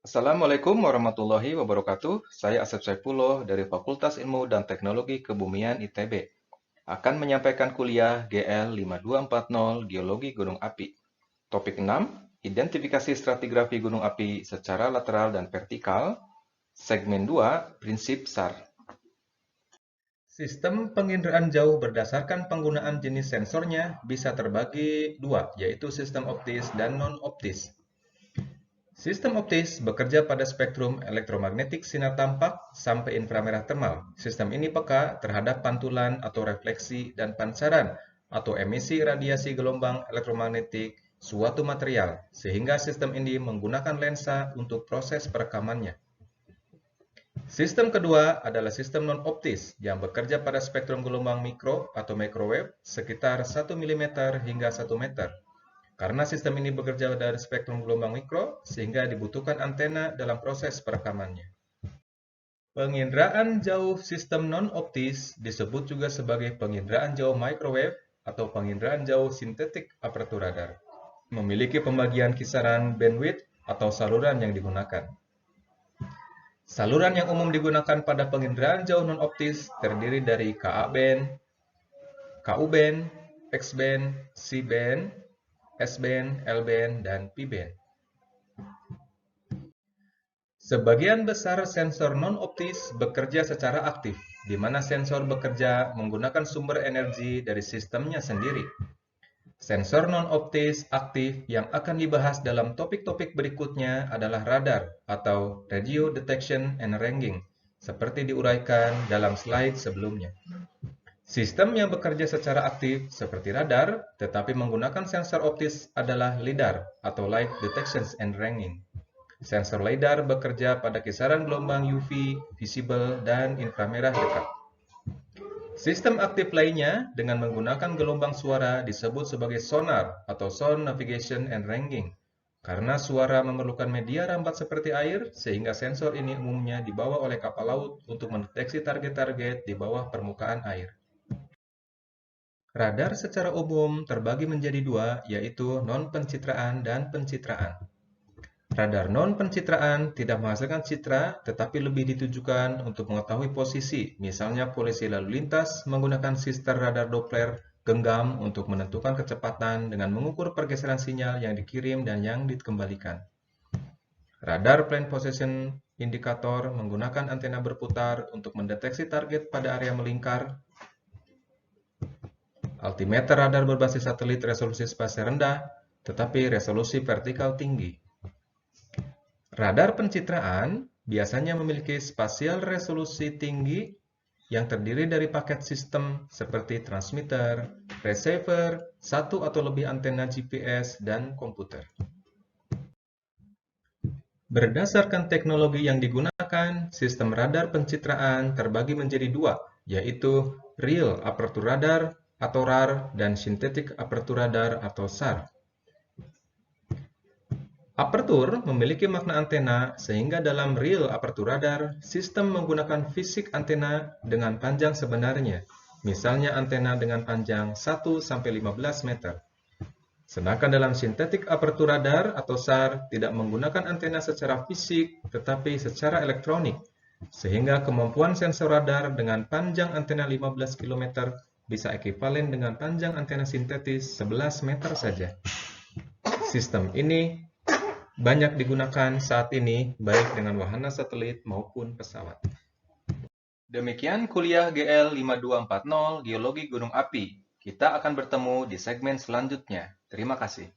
Assalamualaikum warahmatullahi wabarakatuh. Saya Asep Saifullah dari Fakultas Ilmu dan Teknologi Kebumian ITB. Akan menyampaikan kuliah GL 5240 Geologi Gunung Api. Topik 6, Identifikasi stratigrafi gunung api secara lateral dan vertikal. Segmen 2, Prinsip SAR. Sistem penginderaan jauh berdasarkan penggunaan jenis sensornya bisa terbagi dua, yaitu sistem optis dan non-optis. Sistem optis bekerja pada spektrum elektromagnetik sinar tampak sampai inframerah thermal. Sistem ini peka terhadap pantulan atau refleksi dan pancaran atau emisi radiasi gelombang elektromagnetik suatu material, sehingga sistem ini menggunakan lensa untuk proses perekamannya. Sistem kedua adalah sistem non-optis yang bekerja pada spektrum gelombang mikro atau microwave sekitar 1 mm hingga 1 meter. Karena sistem ini bekerja dari spektrum gelombang mikro, sehingga dibutuhkan antena dalam proses perekamannya. Penginderaan jauh sistem non-optis disebut juga sebagai penginderaan jauh microwave atau penginderaan jauh sintetik aperture radar. Memiliki pembagian kisaran bandwidth atau saluran yang digunakan. Saluran yang umum digunakan pada penginderaan jauh non-optis terdiri dari KA band, KU band, X band, C band, S-band, L-band, dan P-band. Sebagian besar sensor non-optis bekerja secara aktif, di mana sensor bekerja menggunakan sumber energi dari sistemnya sendiri. Sensor non-optis aktif yang akan dibahas dalam topik-topik berikutnya adalah radar atau Radio Detection and Ranging, seperti diuraikan dalam slide sebelumnya. Sistem yang bekerja secara aktif seperti radar, tetapi menggunakan sensor optis adalah LIDAR atau Light Detection and Ranging. Sensor LIDAR bekerja pada kisaran gelombang UV, visible, dan inframerah dekat. Sistem aktif lainnya dengan menggunakan gelombang suara disebut sebagai sonar atau Sound Navigation and Ranging. Karena suara memerlukan media rambat seperti air, sehingga sensor ini umumnya dibawa oleh kapal laut untuk mendeteksi target-target di bawah permukaan air. Radar secara umum terbagi menjadi dua, yaitu non-pencitraan dan pencitraan. Radar non-pencitraan tidak menghasilkan citra, tetapi lebih ditujukan untuk mengetahui posisi, misalnya polisi lalu lintas menggunakan sistem radar Doppler genggam untuk menentukan kecepatan dengan mengukur pergeseran sinyal yang dikirim dan yang dikembalikan. Radar Plane Position Indicator menggunakan antena berputar untuk mendeteksi target pada area melingkar. Altimeter radar berbasis satelit resolusi spasial rendah, tetapi resolusi vertikal tinggi. Radar pencitraan biasanya memiliki spasial resolusi tinggi yang terdiri dari paket sistem seperti transmitter, receiver, satu atau lebih antena GPS, dan komputer. Berdasarkan teknologi yang digunakan, sistem radar pencitraan terbagi menjadi dua, yaitu Real Aperture Radar atau RAR dan Synthetic Aperture Radar atau SAR. Aperture memiliki makna antena, sehingga dalam real aperture radar, sistem menggunakan fisik antena dengan panjang sebenarnya, misalnya antena dengan panjang 1-15 meter. Sedangkan dalam synthetic aperture radar atau SAR tidak menggunakan antena secara fisik, tetapi secara elektronik, sehingga kemampuan sensor radar dengan panjang antena 15 km bisa ekivalen dengan panjang antena sintetis 11 meter saja. Sistem ini banyak digunakan saat ini baik dengan wahana satelit maupun pesawat. Demikian kuliah GL 5240 Geologi Gunung Api. Kita akan bertemu di segmen selanjutnya. Terima kasih.